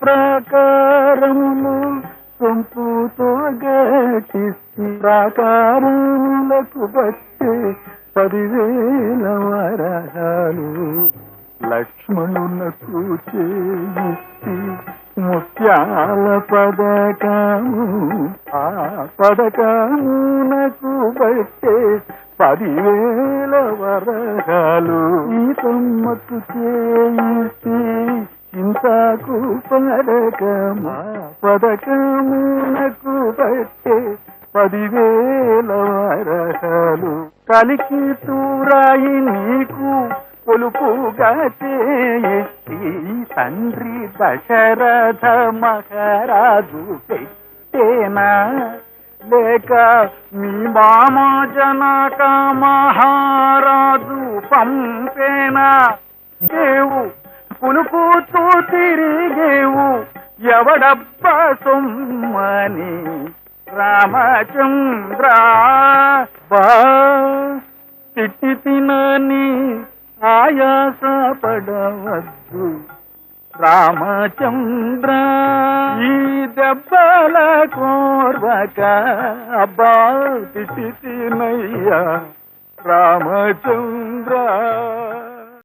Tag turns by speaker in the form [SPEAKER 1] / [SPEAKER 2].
[SPEAKER 1] ప్రాకారములు సొంపుతో గటిసి ప్రాకారములకు బట్టి 10,000 వరహాలు లక్ష్మణునకు చేసి ముత్యాల పదకము ఆ పదకమునకు బట్టే 10,000 వరహాలు ఈ తమ్మకు చేసి చింతకు పదకమా పదకమునకు బట్టే 10,000 వరహాలు కలికి తూరాయి నీకు కొలుపుగా చేసి తండ్రి దశరథ మహారాజు పెట్టేనా లేక మీ మామ జనక మహారాజు పంపేనా దేవు కులుపుతూ తిరిగేవు ఎవడబ్బ సొమ్మని రామచంద్ర తిట్టి తినని ఆయాస పడవద్దు రామచంద్ర ఈ దెబ్బల కోర్వక అబ్బా తిట్టి తినయ్యా రామచంద్ర